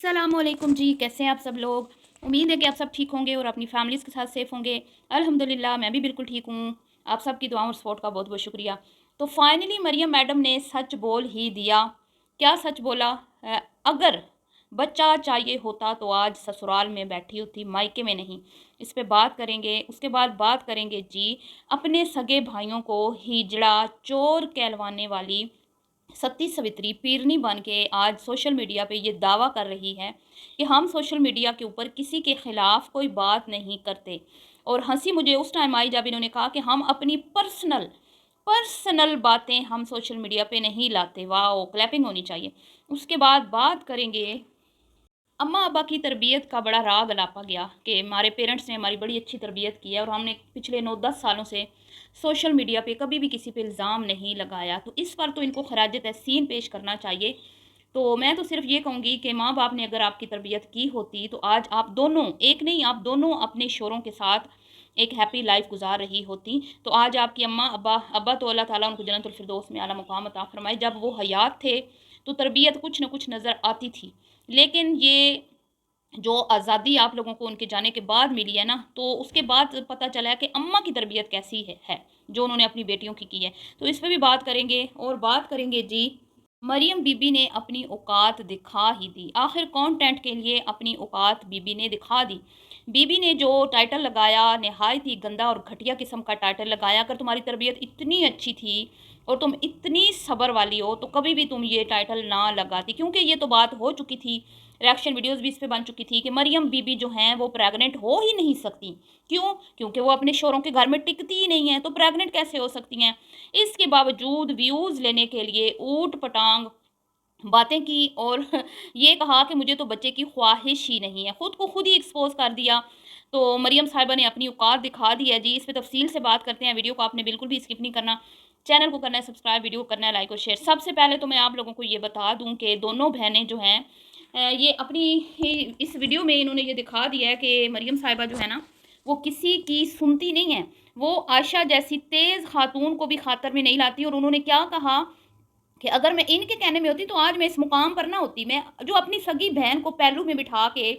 अस्सलामुअलैकुम जी, कैसे हैं आप सब लोग। उम्मीद है कि आप सब ठीक होंगे और अपनी फैमिलीज़ के साथ सेफ़ होंगे। अल्हम्दुलिल्लाह मैं भी बिल्कुल ठीक हूँ। आप सब की दुआओं और सपोर्ट का बहुत बहुत शुक्रिया। तो फाइनली मरियम मैडम ने सच बोल ही दिया। क्या सच बोला? अगर बच्चा चाहिए होता तो आज ससुराल में बैठी होती, मायके में नहीं। इस पे बात करेंगे। उसके बाद बात करेंगे जी अपने सगे भाइयों को हिजड़ा चोर कहलवाने वाली सती सवित्री पीरनी बन के आज सोशल मीडिया पे ये दावा कर रही है कि हम सोशल मीडिया के ऊपर किसी के ख़िलाफ़ कोई बात नहीं करते। और हंसी मुझे उस टाइम आई जब इन्होंने कहा कि हम अपनी पर्सनल पर्सनल बातें हम सोशल मीडिया पे नहीं लाते। वाह, क्लैपिंग होनी चाहिए। उसके बाद बात करेंगे अम्मा अब्बा की तरबियत का बड़ा राग अलापा गया कि हमारे पेरेंट्स ने हमारी बड़ी अच्छी तरबियत की है और हमने पिछले 9-10 सालों से सोशल मीडिया पे कभी भी किसी पे इल्ज़ाम नहीं लगाया। तो इस पर तो इनको खराज तहसीन पेश करना चाहिए। तो मैं तो सिर्फ ये कहूँगी कि माँ बाप ने अगर आपकी तरबियत की होती तो आज आप दोनों, एक नहीं आप दोनों अपने शोरों के साथ एक हैप्पी लाइफ गुजार रही होती। तो आज आपकी अम्मा अब्बा अब्बा तो अल्लाह ताला उनको जन्नतुल फिरदौस में आला मुकाम अता फरमाए, जब वो हयात थे तो तरबियत कुछ न कुछ नज़र आती थी। लेकिन ये जो आज़ादी आप लोगों को उनके जाने के बाद मिली है ना, तो उसके बाद पता चला है कि अम्मा की तरबियत कैसी है जो उन्होंने अपनी बेटियों की है। तो इस पे भी बात करेंगे और बात करेंगे जी मरियम बीबी ने अपनी औकात दिखा ही दी। आखिर कंटेंट के लिए अपनी औकात बीबी ने दिखा दी। बीबी ने जो टाइटल लगाया नहायत ही गंदा और घटिया किस्म का टाइटल लगाया। अगर तुम्हारी तरबियत इतनी अच्छी थी और तुम इतनी सब्र वाली हो तो कभी भी तुम ये टाइटल ना लगाती, क्योंकि ये तो बात हो चुकी थी। रिएक्शन वीडियोस भी इस पे बन चुकी थी कि मरियम बीबी जो हैं वो प्रेग्नेंट हो ही नहीं सकती। क्यों? क्योंकि वो अपने शोरों के घर में टिकती ही नहीं है, तो प्रेग्नेंट कैसे हो सकती हैं। इसके बावजूद व्यूज़ लेने के लिए ऊट पटांग बातें की और ये कहा कि मुझे तो बच्चे की ख्वाहिश ही नहीं है। खुद को खुद ही एक्सपोज कर दिया। तो मरियम साहिबा ने अपनी औकात दिखा दी है जी। इस पे तफसील से बात करते हैं। वीडियो को आपने बिल्कुल भी स्किप नहीं करना। चैनल को करना है सब्सक्राइब, वीडियो को करना है लाइक और शेयर। सबसे पहले तो मैं आप लोगों को ये बता दूं कि दोनों बहनें जो हैं ये अपनी इस वीडियो में इन्होंने ये दिखा दिया है कि मरियम साहिबा जो है ना वो किसी की सुनती नहीं है। वो आयशा जैसी तेज़ खातून को भी खातर में नहीं लाती। और उन्होंने क्या कहा कि अगर मैं इनके कहने में होती तो आज मैं इस मुकाम पर ना होती। मैं जो अपनी सगी बहन को पहलू में बिठा के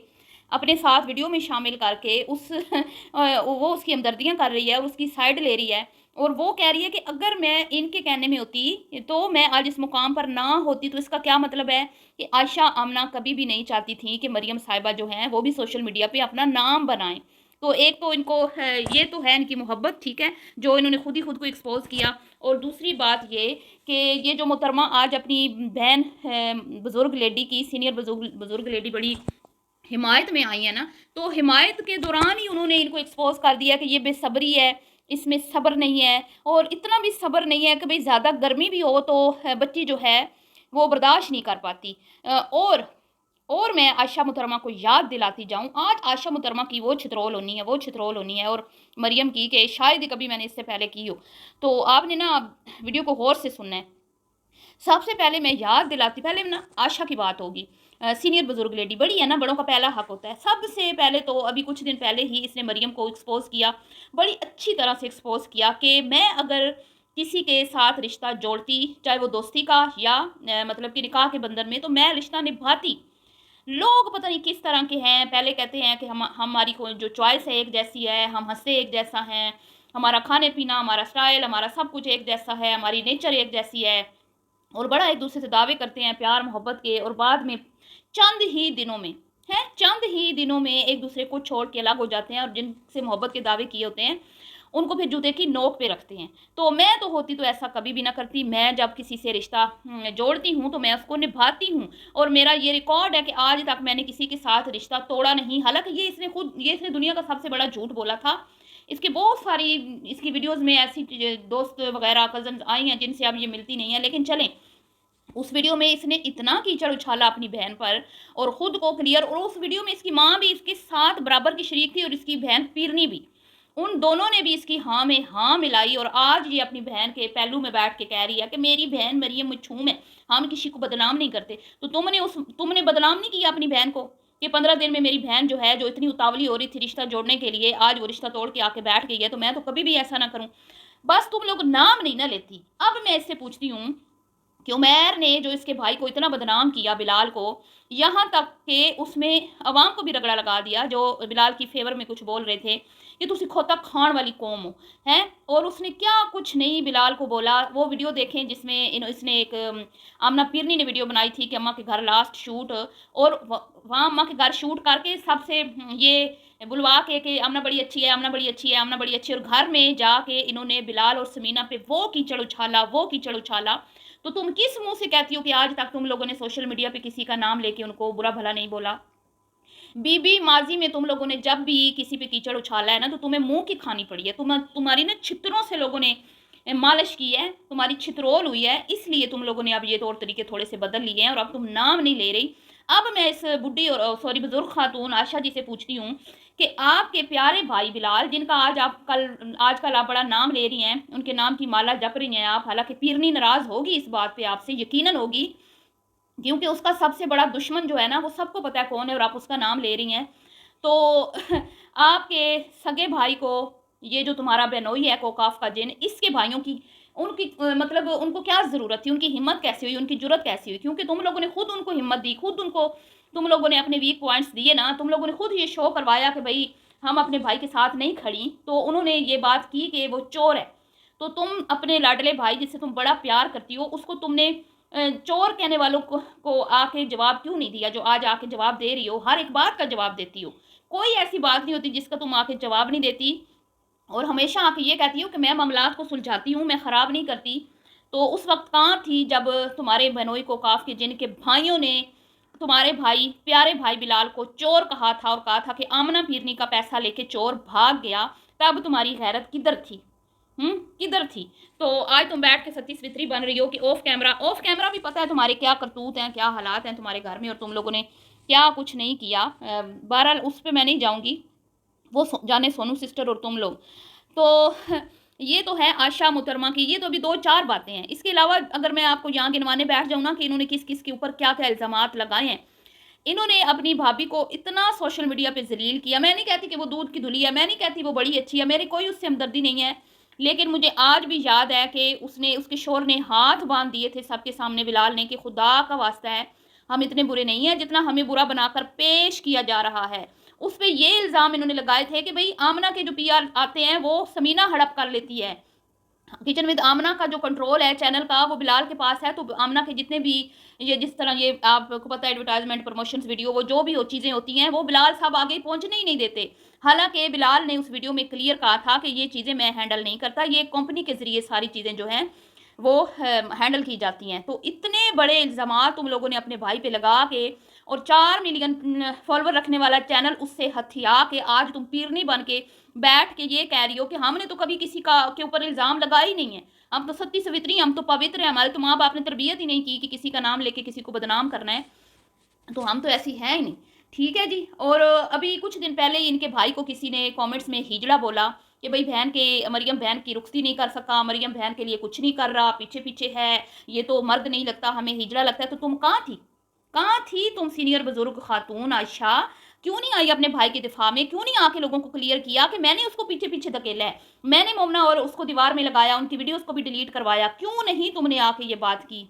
अपने साथ वीडियो में शामिल करके वो उसकी हमदर्दियाँ कर रही है, उसकी साइड ले रही है और वो कह रही है कि अगर मैं इनके कहने में होती तो मैं आज इस मुकाम पर ना होती। तो इसका क्या मतलब है कि आयशा आमना कभी भी नहीं चाहती थी कि मरियम साहिबा जो हैं वो भी सोशल मीडिया पे अपना नाम बनाएं। तो एक तो इनको है, ये तो है इनकी मोहब्बत, ठीक है, जो इन्होंने खुद को एक्सपोज किया। और दूसरी बात ये कि ये जो मोहतरमा आज अपनी बहन बुज़ुर्ग लेडी की सीनियर बुज़ुर्ग लेडी बड़ी हिमायत में आई है ना, तो हिमायत के दौरान ही उन्होंने इनको एक्सपोज कर दिया कि ये बेसब्री है, इसमें सब्र नहीं है। और इतना भी सब्र नहीं है कि भाई ज़्यादा गर्मी भी हो तो बच्ची जो है वो बर्दाश्त नहीं कर पाती। और मैं आयशा मुहतरमा को याद दिलाती जाऊँ, आज आयशा मुहतरमा की वो छितरोल होनी है, वो छितरोल होनी है और मरियम की कि शायद ही कभी मैंने इससे पहले की हो। तो आपने ना वीडियो को गौर से सुनना है। सबसे पहले मैं याद दिलाती, पहले ना आशा की बात होगी। सीनियर बुजुर्ग लेडी बड़ी है ना, बड़ों का पहला हक होता है। सबसे पहले तो अभी कुछ दिन पहले ही इसने मरियम को एक्सपोज किया, बड़ी अच्छी तरह से एक्सपोज किया कि मैं अगर किसी के साथ रिश्ता जोड़ती, चाहे वो दोस्ती का या मतलब कि निकाह के बंधन में, तो मैं रिश्ता निभाती। लोग पता नहीं किस तरह के हैं, पहले कहते हैं कि हम हमारी जो चॉइस है एक जैसी है, हम हंसते एक जैसा हैं, हमारा खाने पीना, हमारा स्टाइल, हमारा सब कुछ एक जैसा है, हमारी नेचर एक जैसी है और बड़ा एक दूसरे से दावे करते हैं प्यार मोहब्बत के। और बाद में चंद ही दिनों में एक दूसरे को छोड़ के अलग हो जाते हैं और जिनसे मोहब्बत के दावे किए होते हैं उनको फिर जूते की नोक पे रखते हैं। तो मैं तो होती तो ऐसा कभी भी ना करती। मैं जब किसी से रिश्ता जोड़ती हूँ तो मैं उसको निभाती हूँ और मेरा ये रिकॉर्ड है कि आज तक मैंने किसी के साथ रिश्ता तोड़ा नहीं। हालांकि ये इसने दुनिया का सबसे बड़ा झूठ बोला था। इसकी बहुत सारी इसकी वीडियोस में ऐसी दोस्त वगैरह कजन आई हैं जिनसे अब ये मिलती नहीं है, लेकिन चलें, उस वीडियो में इसने इतना कीचड़ उछाला अपनी बहन पर और खुद को क्लियर। और उस वीडियो में इसकी माँ भी इसके साथ बराबर की शरीक थी और इसकी बहन पीरनी भी, उन दोनों ने भी इसकी हाँ में हाँ मिलाई। और आज ये अपनी बहन के पहलू में बैठ के कह रही है कि मेरी बहन मरियम मछूम है, हम किसी को बदनाम नहीं करते। तो तुमने बदनाम नहीं किया अपनी बहन को कि 15 दिन में मेरी बहन जो है, जो इतनी उतावली हो रही थी रिश्ता जोड़ने के लिए, आज वो रिश्ता तोड़ के आके बैठ गई है। तो मैं तो कभी भी ऐसा ना करूं। बस तुम लोग नाम नहीं ना लेती। अब मैं इससे पूछती हूँ کہ عمیر نے جو اس کے بھائی کو اتنا بدنام کیا بلال کو، یہاں تک کہ اس میں عوام کو بھی رگڑا لگا دیا جو بلال کی فیور میں کچھ بول رہے تھے کہ تسی کھوتا کھان والی قوم ہو ہیں، اور اس نے کیا کچھ نہیں بلال کو بولا۔ وہ ویڈیو دیکھیں جس میں اس نے ایک آمنہ پیرنی نے ویڈیو بنائی تھی کہ اماں کے گھر لاسٹ شوٹ، اور وہاں اماں کے گھر شوٹ کر کے سب سے یہ بلوا کے کہ آمنہ بڑی اچھی ہے، آمنہ بڑی اچھی ہے، آمنہ بڑی اچھی ہے، اور گھر میں جا کے انہوں نے بلال اور سمینہ پہ وہ کیچڑ اچھالا، وہ کیچڑ اچھالا۔ تو تم کس منہ سے کہتی ہو کہ آج تک تم لوگوں نے سوشل میڈیا پہ کسی کا نام لے کے ان کو برا بھلا نہیں بولا؟ بی بی ماضی میں تم لوگوں نے جب بھی کسی پہ کیچڑ اچھالا ہے نا تو تمہیں منہ کی کھانی پڑی ہے، تمہاری نا چھتروں سے لوگوں نے مالش کی ہے، تمہاری چھترول ہوئی ہے، اس لیے تم لوگوں نے اب یہ طور طریقے تھوڑے سے بدل لیے ہیں اور اب تم نام نہیں لے رہی۔ اب میں اس بڈھی اور سوری بزرگ خاتون عائشہ جی سے پوچھتی ہوں کہ آپ کے پیارے بھائی بلال، جن کا آج کل آپ بڑا نام لے رہی ہیں، ان کے نام کی مالا جپ رہی ہیں آپ، حالانکہ پیرنی ناراض ہوگی اس بات پہ آپ سے، یقیناً ہوگی، کیونکہ اس کا سب سے بڑا دشمن جو ہے نا وہ سب کو پتہ ہے کون ہے، اور آپ اس کا نام لے رہی ہیں۔ تو آپ کے سگے بھائی کو، یہ جو تمہارا بہنوئی ہے کوکاف کا جن، اس کے بھائیوں کی ان کی مطلب ان کو کیا ضرورت تھی، ان کی ہمت کیسی ہوئی، ان کی جرت کیسی ہوئی، کیونکہ تم لوگوں نے خود ان کو ہمت دی، خود ان کو تم لوگوں نے اپنے ویک پوائنٹس دیے نا، تم لوگوں نے خود یہ شو کروایا کہ بھائی ہم اپنے بھائی کے ساتھ نہیں کھڑی، تو انہوں نے یہ بات کی کہ وہ چور ہے۔ تو تم اپنے لاڈلے بھائی جس سے تم بڑا پیار کرتی ہو اس کو تم نے چور کہنے والوں کو آ کے جواب کیوں نہیں دیا جو آج آ کے جواب دے رہی ہو، ہر ایک بات کا جواب دیتی ہو، کوئی ایسی بات نہیں ہوتی جس کا تم آ کے جواب نہیں دیتی، اور ہمیشہ آ کے یہ کہتی ہو کہ میں معاملات کو سلجھاتی ہوں، میں خراب نہیں کرتی۔ تو اس وقت کہاں تھی جب تمہارے بہنوئی کوکاف کے جن کے بھائیوں نے تمہارے بھائی پیارے بھائی بلال کو چور کہا تھا اور کہا تھا کہ آمنہ پیرنی کا پیسہ لے کے چور بھاگ گیا، تب تمہاری غیرت کدھر تھی؟ کدھر تھی؟ تو آج تم بیٹھ کے ستی سوتری بن رہی ہو کہ آف کیمرہ بھی پتہ ہے تمہارے کیا کرتوت ہیں، کیا حالات ہیں تمہارے گھر میں، اور تم لوگوں نے کیا کچھ نہیں کیا۔ بہرحال اس پہ میں نہیں جاؤں گی، وہ جانے سونو سسٹر اور تم لوگ۔ تو یہ تو ہے عائشہ محترمہ کی، یہ تو ابھی 2-4 باتیں ہیں، اس کے علاوہ اگر میں آپ کو یہاں گنوانے بیٹھ جاؤں نا کہ انہوں نے کس کس کے اوپر کیا کیا الزامات لگائے ہیں۔ انہوں نے اپنی بھابھی کو اتنا سوشل میڈیا پہ ذلیل کیا، میں نہیں کہتی کہ وہ دودھ کی دھلی ہے، میں نہیں کہتی وہ بڑی اچھی ہے، میرے کوئی اس سے ہمدردی نہیں ہے، لیکن مجھے آج بھی یاد ہے کہ اس کے شوہر نے ہاتھ باندھ دیے تھے سب کے سامنے بلال نے کہ خدا کا واسطہ ہے ہم اتنے برے نہیں ہیں جتنا ہمیں برا بنا کر پیش کیا جا رہا ہے۔ اس پہ یہ الزام انہوں نے لگائے تھے کہ بھئی آمنہ کے جو پی آر آتے ہیں وہ سمینہ ہڑپ کر لیتی ہے، کچن ود آمنہ کا جو کنٹرول ہے چینل کا وہ بلال کے پاس ہے، تو آمنہ کے جتنے بھی یہ جس طرح یہ آپ کو پتہ ہے ایڈورٹائزمنٹ پروموشنز ویڈیو وہ جو بھی چیزیں ہوتی ہیں وہ بلال صاحب آگے پہنچنے ہی نہیں دیتے، حالانکہ بلال نے اس ویڈیو میں کلیئر کہا تھا کہ یہ چیزیں میں ہینڈل نہیں کرتا، یہ کمپنی کے ذریعے ساری چیزیں جو ہیں وہ ہینڈل کی جاتی ہیں۔ تو اتنے بڑے الزامات تم لوگوں نے اپنے بھائی پہ لگا کے، اور 4 ملین فالوور رکھنے والا چینل اس سے ہتھیا کے آج تم پیرنی بن کے بیٹھ کے یہ کہہ رہی ہو کہ ہم نے تو کبھی کسی کے اوپر الزام لگا ہی نہیں ہے، ہم تو ستی سوتری، ہم تو پوتر ہیں، ہمارے تو ماں باپ نے تربیت ہی نہیں کی کہ کسی کا نام لے کے کسی کو بدنام کرنا ہے، تو ہم تو ایسی ہیں ہی نہیں۔ ٹھیک ہے جی، اور ابھی کچھ دن پہلے ان کے بھائی کو کسی نے کامنٹس میں ہجڑا بولا کہ بھئی مریم بہن کی رخصتی نہیں کر سکا، مریم بہن کے لیے کچھ نہیں کر رہا، پیچھے پیچھے ہے، یہ تو مرد نہیں لگتا، ہمیں ہجڑا لگتا ہے۔ تو تم کہاں تھی؟ کہاں تھی تم سینئر بزرگ خاتون عائشہ؟ کیوں نہیں آئی اپنے بھائی کے دفاع میں؟ کیوں نہیں آ کے لوگوں کو کلیئر کیا کہ میں نے اس کو پیچھے پیچھے دھکیلا ہے، میں نے مومنہ اور اس کو دیوار میں لگایا، ان کی ویڈیوز کو بھی ڈیلیٹ کروایا؟ کیوں نہیں تم نے آ کے یہ بات کی؟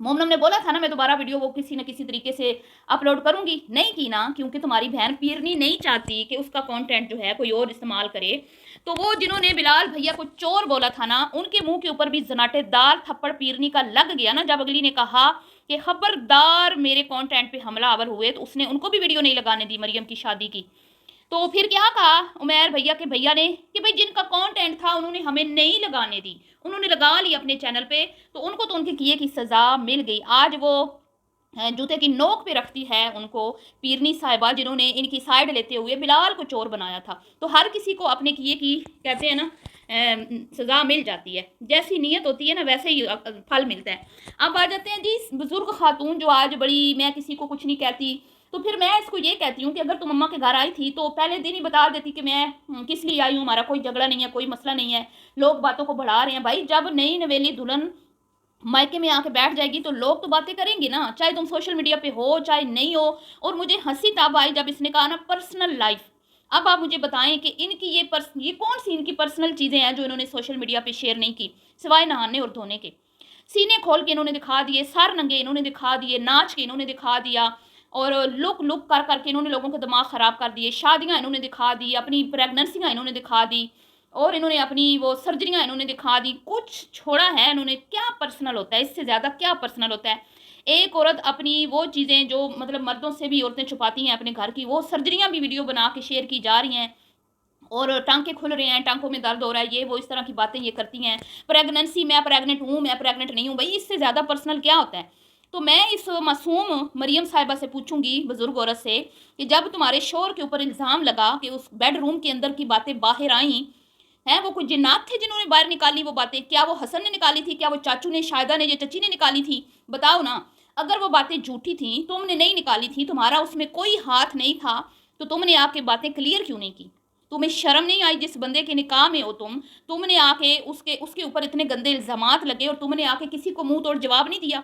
مومنم نے بولا تھا نا میں دوبارہ ویڈیو وہ کسی نہ کسی طریقے سے اپلوڈ کروں گی، نہیں کی نا، کیونکہ تمہاری بہن پیرنی نہیں چاہتی کہ اس کا کانٹینٹ جو ہے کوئی اور استعمال کرے۔ تو وہ جنہوں نے بلال بھیا کو چور بولا تھا نا، ان کے منہ کے اوپر بھی زناٹے دار تھپڑ پیرنی کا لگ گیا نا، جب اگلی نے کہا کہ خبردار میرے کانٹینٹ پہ حملہ آور ہوئے، تو اس نے ان کو بھی ویڈیو نہیں لگانے دی مریم کی شادی کی۔ تو پھر کیا کہا عمیر بھیا کے بھیا نے کہ بھئی جن کا کانٹینٹ تھا انہوں نے ہمیں نہیں لگانے دی، انہوں نے لگا لی اپنے چینل پہ، تو ان کو تو ان کے کیے کی سزا مل گئی۔ آج وہ جوتے کی نوک پہ رکھتی ہے ان کو پیرنی صاحبہ جنہوں نے ان کی سائیڈ لیتے ہوئے بلال کو چور بنایا تھا۔ تو ہر کسی کو اپنے کیے کی کہتے ہیں نا سزا مل جاتی ہے، جیسی نیت ہوتی ہے نا ویسے ہی پھل ملتا ہے۔ اب آ جاتے ہیں جی بزرگ خاتون جو آج بڑی میں کسی کو کچھ نہیں کہتی، تو پھر میں اس کو یہ کہتی ہوں کہ اگر تم اماں کے گھر آئی تھی تو پہلے دن ہی بتا دیتی کہ میں کس لیے آئی ہوں، ہمارا کوئی جھگڑا نہیں ہے، کوئی مسئلہ نہیں ہے، لوگ باتوں کو بڑھا رہے ہیں۔ بھائی جب نئی نویلی دلہن مائکے میں آ کے بیٹھ جائے گی تو لوگ تو باتیں کریں گے نا، چاہے تم سوشل میڈیا پہ ہو چاہے نہیں ہو۔ اور مجھے ہنسی تب آئی جب اس نے کہا نا پرسنل لائف، اب آپ مجھے بتائیں کہ ان کی یہ کون سی ان کی پرسنل چیزیں ہیں جو انہوں نے سوشل میڈیا پہ شیئر نہیں کی سوائے نہانے اور دھونے کے؟ सीने खोल के इन्होंने दिखा दिए, सर नंगे इन्होंने दिखा दिए, नाच के इन्होंने दिखा दिया और लुक लुक कर करके इन्होंने लोगों के दिमाग ख़राब कर दिए। शादियाँ इन्होंने दिखा दी, अपनी प्रेगनेंसियाँ इन्होंने दिखा दी और इन्होंने अपनी वो सर्जरियाँ इन्होंने दिखा दी। कुछ छोड़ा है इन्होंने, क्या पर्सनल होता है, इससे ज़्यादा क्या पर्सनल होता है। एक औरत अपनी वो चीज़ें जो मतलब मर्दों से भी औरतें छुपाती हैं अपने घर की, वो सर्जरियाँ भी वीडियो बना के शेयर की जा रही हैं और टाँके खुल रहे हैं, टाँकों में दर्द हो रहा है, ये वो इस तरह की बातें ये करती हैं। प्रेगनेंसी, मैं प्रेग्नेंट हूँ, मैं प्रेग्नेंट नहीं हूँ। भई इससे ज़्यादा पर्सनल क्या होता है? तो मैं इस मासूम मरियम साहिबा से पूछूँगी, बुज़ुर्ग औरत से, कि जब तुम्हारे शौहर के ऊपर इल्ज़ाम लगा कि उस बेडरूम के अंदर की बातें बाहर आईं, हैं, वो कोई जिन्नात थे जिन्होंने बाहर निकाली वो बातें? क्या वो हसन ने निकाली थी? क्या वो चाचू ने, शाहिदा ने या चची ने निकाली थी? बताओ ना। अगर वो बातें झूठी थीं, तुमने नहीं निकाली थी, तुम्हारा उसमें कोई हाथ नहीं था, तो तुमने आके बातें क्लियर क्यों नहीं की? तुम्हें शर्म नहीं आई जिस बंदे के निकाह में हो तुमने आके उसके उसके ऊपर इतने गंदे इल्ज़ामात लगे और तुमने आके किसी को मुँह तोड़ जवाब नहीं दिया?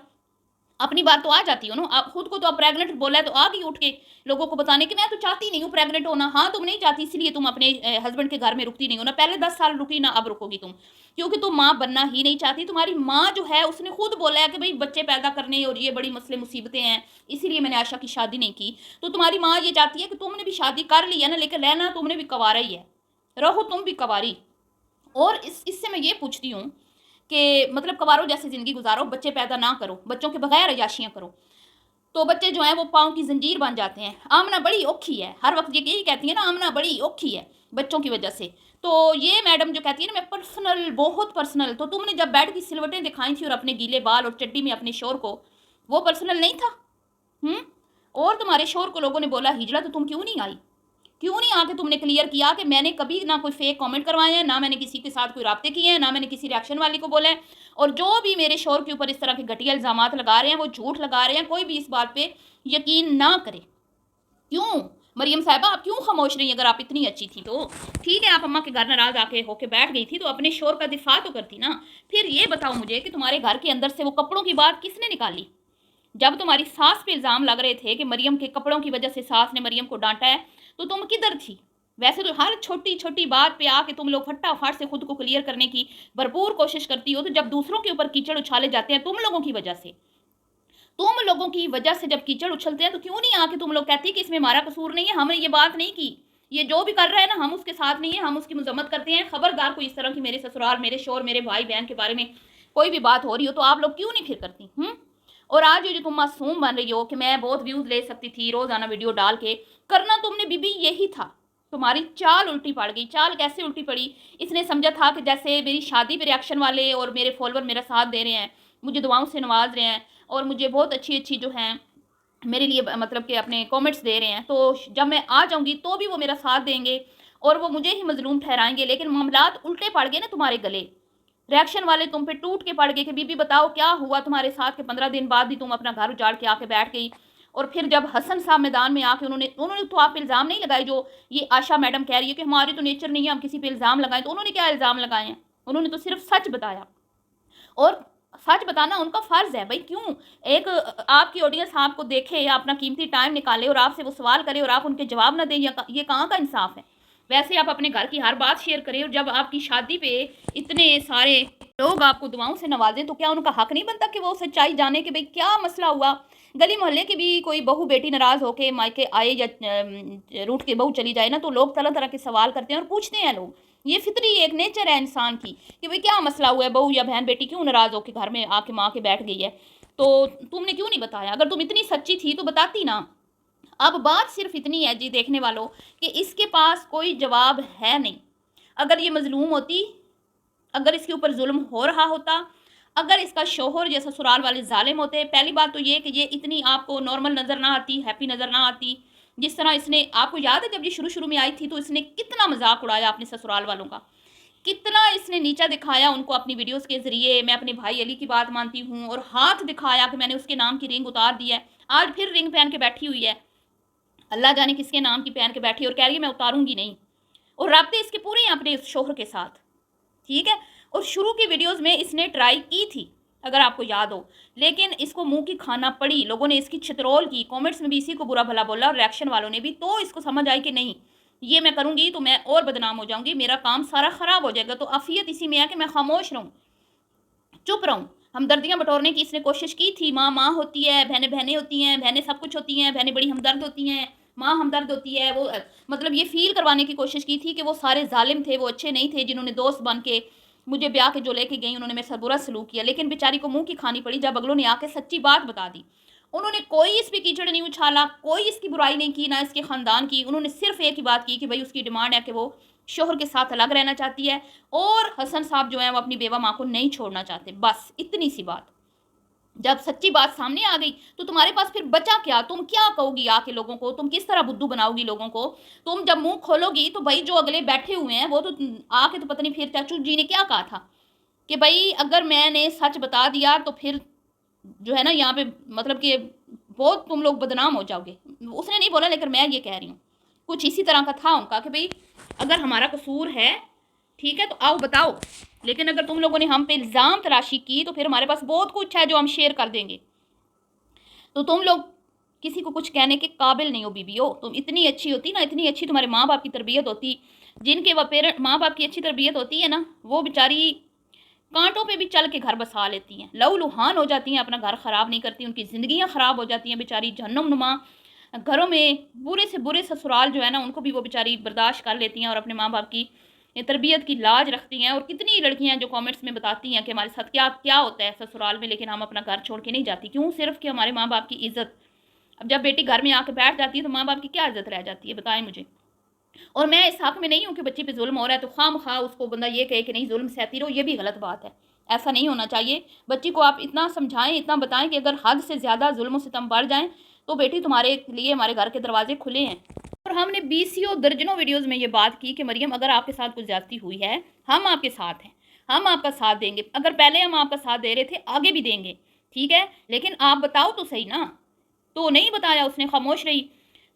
अपनी बात तो आ जाती हो ना, आप खुद को तो आप प्रेग्नेंट बोला है तो आ गई उठ के लोगों को बताने कि मैं तो चाहती नहीं हूँ प्रेग्नेंट होना। हाँ, तुम नहीं चाहती इसलिए तुम अपने हस्बैंड के घर में रुकती नहीं हो ना, पहले 10 साल रुकी ना अब रुकोगी तुम, क्योंकि तुम माँ बनना ही नहीं चाहती। तुम्हारी माँ जो है उसने खुद बोला है कि भाई बच्चे पैदा करने और ये बड़ी मसले मुसीबतें हैं, इसीलिए मैंने आशा की शादी नहीं की। तो तुम्हारी माँ ये चाहती है कि तुमने भी शादी कर ली है ना, लेकिन रहना तुमने भी कवारा ही है, रहो तुम भी कवारी। और इससे मैं ये पूछती हूँ कि मतलब कवारों जैसे ज़िंदगी गुजारो, बच्चे पैदा ना करो, बच्चों के बगैर अय्याशियाँ करो, तो बच्चे जो हैं वो पाँव की ज़ंजीर बन जाते हैं। आमना बड़ी औखी है, हर वक्त ये यही कहती है ना, आमना बड़ी औखी है बच्चों की वजह से। तो ये मैडम जो कहती है ना मैं पर्सनल, बहुत पर्सनल, तो तुमने जब बेड की सिलवटें दिखाई थी और अपने गीले बाल और चड्डी में अपने शोर को, वो पर्सनल नहीं था? हुँ? और तुम्हारे शोर को लोगों ने बोला हिजड़ा, तो तुम क्यों नहीं आई? क्यों नहीं आके तुमने क्लियर किया कि मैंने कभी ना कोई फेक कमेंट करवाए हैं, ना मैंने किसी के साथ कोई राब्ते किए हैं, ना मैंने किसी रिएक्शन वाली को बोला है, और जो भी मेरे शौहर के ऊपर इस तरह के घटिया इल्ज़ामात लगा रहे हैं, वो झूठ लगा रहे हैं, कोई भी इस बात पे यकीन ना करे। क्यों? मरियम साहिबा आप क्यों खामोश रही अगर आप इतनी अच्छी थी तो? ठीक है, आप अम्मा के घर नाराज़ आके होके बैठ गई थी, तो अपने शौहर का दिफ़ा तो करती ना। फिर ये बताओ मुझे कि तुम्हारे घर के अंदर से वो कपड़ों की बात किसने निकाली? जब तुम्हारी सास पे इल्ज़ाम लग रहे थे कि मरियम के कपड़ों की वजह से सास ने मरियम को डांटा है, तो तुम किधर थी? वैसे तो हर छोटी छोटी बात पे आके तुम लोग फटाफट से खुद को क्लियर करने की भरपूर कोशिश करती हो, तो जब दूसरों के ऊपर कीचड़ उछाले जाते हैं तुम लोगों की वजह से, तुम लोगों की वजह से जब कीचड़ उछलते हैं, तो क्यों नहीं आके तुम लोग कहती कि इसमें हमारा कसूर नहीं है, हमने ये बात नहीं की, ये जो भी कर रहा है ना हम उसके साथ नहीं है, हम उसकी मजम्मत करते हैं। खबरदार कोई इस तरह की मेरे ससुराल, मेरे शोहर, मेरे भाई बहन के बारे में कोई भी बात हो रही हो तो आप लोग क्यों नहीं फिर करती? और आज ये जो तुम मासूम बन रही हो कि मैं बहुत व्यूज़ ले सकती थी रोज़ाना वीडियो डाल के, करना तुमने बीबी यही था। तुम्हारी चाल उल्टी पड़ गई। चाल कैसे उल्टी पड़ी? इसने समझा था कि जैसे मेरी शादी पे रिएक्शन वाले और मेरे फॉलोवर मेरा साथ दे रहे हैं, मुझे दुआओं से नवाज रहे हैं और मुझे बहुत अच्छी-अच्छी जो हैं मेरे लिए मतलब कि अपने कमेंट्स दे रहे हैं, तो जब मैं आ जाऊँगी तो भी वो मेरा साथ देंगे और वो मुझे ही मज़लूम ठहराएँगे। लेकिन मामलात उल्टे पड़ गए ना तुम्हारे गले। रिएक्शन वाले तुम पे टूट के पड़ गए कि बीबी बताओ क्या हुआ तुम्हारे साथ के 15 दिन बाद भी तुम अपना घर उजाड़ के आके बैठ गई। और फिर जब हसन साहब मैदान में आके उन्होंने उन्होंने तो आप पे इल्ज़ाम नहीं लगाए, जो ये आशा मैडम कह रही है कि हमारी तो नेचर नहीं है हम किसी पे इल्ज़ाम लगाएं, तो उन्होंने क्या इल्ज़ाम लगाए हैं? उन्होंने तो सिर्फ सच बताया और सच बताना उनका फ़र्ज़ है। भाई क्यों एक आपकी ऑडियंस आपको देखे या अपना कीमती टाइम निकाले और आपसे वो सवाल करे और आप उनके जवाब ना दें, ये कहाँ का इंसाफ है? वैसे आप अपने घर की हर बात शेयर करें और जब आपकी शादी पे इतने सारे लोग आपको दुआओं से नवाजें, तो क्या उनका हक नहीं बनता कि वो सच्चाई जाने कि भाई क्या मसला हुआ? गली मोहल्ले की भी कोई बहू बेटी नाराज़ होके मायके आए या रूठ के बहू चली जाए ना, तो लोग तरह तरह के सवाल करते हैं और पूछते हैं लोग। ये फितरी एक नेचर है इंसान की कि भाई क्या मसला हुआ है, बहू या बहन बेटी क्यों नाराज़ होके घर में आके माँ के बैठ गई है? तो तुमने क्यों नहीं बताया? अगर तुम इतनी सच्ची थी तो बताती ना। अब बात सिर्फ इतनी है जी देखने वालों कि इसके पास कोई जवाब है नहीं। अगर ये मजलूम होती, अगर इसके ऊपर जुल्म हो रहा होता, अगर इसका शौहर या ससुराल वाले जालिम होते, पहली बात तो ये कि ये इतनी आपको नॉर्मल नज़र ना आती, हैप्पी नज़र ना आती। जिस तरह इसने, आपको याद है जब ये शुरू शुरू में आई थी तो इसने कितना मजाक उड़ाया अपने ससुराल वालों का, कितना इसने नीचा दिखाया उनको अपनी वीडियोस के ज़रिए। मैं अपने भाई अली की बात मानती हूँ और हाथ दिखाया कि मैंने उसके नाम की रिंग उतार दी है। आज फिर रिंग पहन के बैठी हुई है, अल्लाह जाने किसके नाम की पहन के बैठी और कह रही है मैं उतारूंगी नहीं। और राब्ते इसके पूरे हैं अपने शोहर के साथ, ठीक है। और शुरू की वीडियोस में इसने ट्राई की थी अगर आपको याद हो, लेकिन इसको मुंह की खाना पड़ी, लोगों ने इसकी छितरोल की, कमेंट्स में भी इसी को बुरा भला बोला और रिएक्शन वालों ने भी, तो इसको समझ आई कि नहीं ये मैं करूंगी तो मैं और बदनाम हो जाऊंगी, मेरा काम सारा ख़राब हो जाएगा। तो अफियत इसी में है कि मैं खामोश रहूँ, चुप रहूँ। हमदर्दियाँ बटोरने की इसने कोशिश की थी। माँ माँ होती है, बहनें बहनें होती हैं, बहनें सब कुछ होती हैं, बहनें बड़ी हमदर्द होती हैं, माँ हमदर्द होती है। वो मतलब ये फ़ील करवाने की कोशिश की थी कि वो सारे ज़ालिम थे, वो अच्छे नहीं थे, जिन्होंने दोस्त बन के मुझे ब्याह के जो लेके गईं, उन्होंने मेरे साथ बुरा सलूक किया। लेकिन बेचारी को मुँह की खानी पड़ी जब अगलों ने आके सच्ची बात बता दी। उन्होंने कोई इस पे कीचड़ नहीं उछाला, कोई इसकी बुराई नहीं की, ना इसके ख़ानदान की। उन्होंने सिर्फ़ एक ही बात की कि भई उसकी डिमांड है कि वो शौहर के साथ अलग रहना चाहती है और हसन साहब जो हैं वो अपनी बेवा माँ को नहीं छोड़ना चाहते। बस इतनी सी बात। जब सच्ची बात सामने आ गई तो तुम्हारे पास फिर बचा क्या? तुम क्या कहोगी आके लोगों को? तुम किस तरह बुद्धू बनाओगी लोगों को? तुम जब मुँह खोलोगी तो भई जो अगले बैठे हुए हैं वो तो आके तो पता नहीं फिर चाचू जी ने क्या कहा था कि भई अगर मैंने सच बता दिया तो फिर जो है ना यहाँ पे मतलब कि बहुत तुम लोग बदनाम हो जाओगे। उसने नहीं बोला लेकिन मैं ये कह रही हूँ। कुछ इसी तरह का था उनका कि भई अगर हमारा कसूर है, ठीक है तो आओ बताओ। लेकिन अगर तुम लोगों ने हम पे इल्ज़ाम तराशी की तो फिर हमारे पास बहुत कुछ है जो हम शेयर कर देंगे। तो तुम लोग किसी को कुछ कहने के काबिल नहीं हो बीबी हो। तुम इतनी अच्छी होती ना, इतनी अच्छी तुम्हारे माँ बाप की तरबियत होती, जिनके वो पेरेंट माँ बाप की अच्छी तरबियत होती है ना, वो बेचारी कांटों पे भी चल के घर बसा लेती हैं, लहूलुहान हो जाती हैं, अपना घर ख़राब नहीं करती, उनकी ज़िंदगियाँ ख़राब हो जाती हैं बेचारी, जहन्नुम-नुमा घरों में बुरे से बुरे ससुराल जो है ना उनको भी वो बेचारी बर्दाश्त कर लेती हैं और अपने माँ बाप की तरबियत की लाज रखती हैं। और कितनी लड़कियां जो कमेंट्स में बताती हैं कि हमारे साथ क्या क्या होता है ससुराल में, लेकिन हम अपना घर छोड़ के नहीं जाती। क्यों? सिर्फ कि हमारे माँ बाप की इज्जत। अब जब बेटी घर में आके बैठ जाती है तो माँ बाप की क्या इज्जत रह जाती है, बताएं मुझे। और मैं इस हक में नहीं हूँ कि बच्ची पे जुल्म हो रहा है तो खामखा उसको बंदा ये कहे कि नहीं जुल्म सहती रहो, ये भी गलत बात है। ऐसा नहीं होना चाहिए। बच्ची को आप इतना समझाएं, इतना बताएं कि अगर हद से ज़्यादा जुल्म सितम बढ़ जाएं तो बेटी तुम्हारे लिए हमारे घर के दरवाजे खुले हैं। और हमने बीसियों दर्जनों वीडियोज़ में ये बात की कि मरियम अगर आपके साथ कुछ ज़्यादती हुई है, हम आपके साथ हैं, हम आपका साथ देंगे। अगर पहले हम आपका साथ दे रहे थे, आगे भी देंगे, ठीक है, लेकिन आप बताओ तो सही ना। तो नहीं बताया, उसने खामोश रही।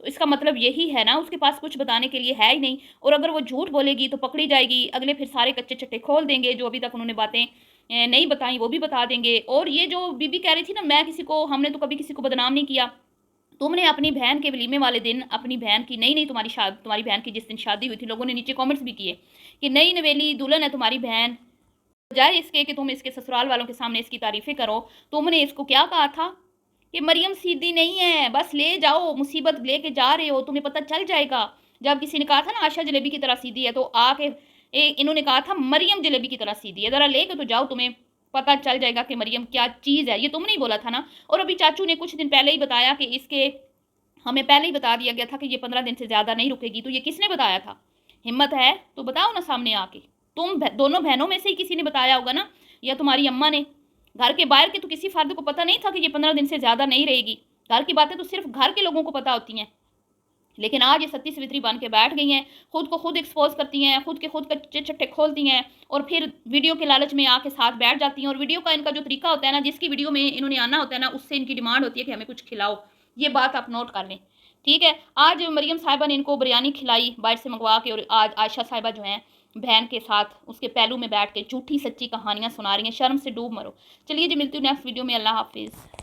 तो इसका मतलब यही है ना उसके पास कुछ बताने के लिए है ही नहीं। और अगर वो झूठ बोलेगी तो पकड़ी जाएगी, अगले फिर सारे कच्चे चट्टे खोल देंगे, जो अभी तक उन्होंने बातें नहीं बताई वो भी बता देंगे। और ये जो बीबी कह रही थी ना, मैं किसी को हमने तो कभी किसी को बदनाम नहीं किया। तुमने अपनी बहन के वलीमे वाले दिन अपनी बहन की नई नई तुम्हारी बहन की जिस दिन शादी हुई थी, लोगों ने नीचे कमेंट्स भी किए कि नई नवेली दुल्हन है तुम्हारी बहन, बजाय इसके कि तुम इसके ससुराल वालों के सामने इसकी तारीफ़ें करो, तुमने इसको क्या कहा था कि मरियम सीधी नहीं है, बस ले जाओ, मुसीबत लेके जा रहे हो, तुम्हें पता चल जाएगा। जब किसी ने कहा था ना आशा जलेबी की तरह सीधी है, तो आके इन्होंने कहा था मरियम जलेबी की तरह सीधी है, ज़रा लेके तो जाओ, तुम्हें पता चल जाएगा कि मरियम क्या चीज़ है। ये तुमने ही बोला था ना। और अभी चाचू ने कुछ दिन पहले ही बताया कि इसके हमें पहले ही बता दिया गया था कि ये 15 दिन से ज़्यादा नहीं रुकेगी। तो ये किसने बताया था? हिम्मत है तो बताओ ना सामने आके। तुम दोनों बहनों में से ही किसी ने बताया होगा ना, या तुम्हारी अम्मा ने। घर के बाहर के तो किसी फर्द को पता नहीं था कि ये 15 दिन से ज़्यादा नहीं रहेगी। घर की बातें तो सिर्फ घर के लोगों को पता होती हैं। लेकिन आज ये सती सवित्री बन के बैठ गई हैं, खुद को खुद एक्सपोज करती हैं, खुद के खुद कच्चे चट्टे खोलती हैं और फिर वीडियो के लालच में आके साथ बैठ जाती हैं। और वीडियो का इनका जो तरीका होता है ना, जिसकी वीडियो में इन्होंने आना होता है ना, उससे इनकी डिमांड होती है कि हमें कुछ खिलाओ। ये बात आप नोट कर लें, ठीक है। आज मरियम साहिबा ने इनको बिरयानी खिलाई बाहर से मंगवा के, और आज आयशा साहिबा जो हैं बहन के साथ उसके पहलू में बैठ के झूठी सच्ची कहानियाँ सुना रही हैं। शर्म से डूब मरो। चलिए जी, मिलती हूँ नेक्स्ट वीडियो में। अल्लाह हाफिज़।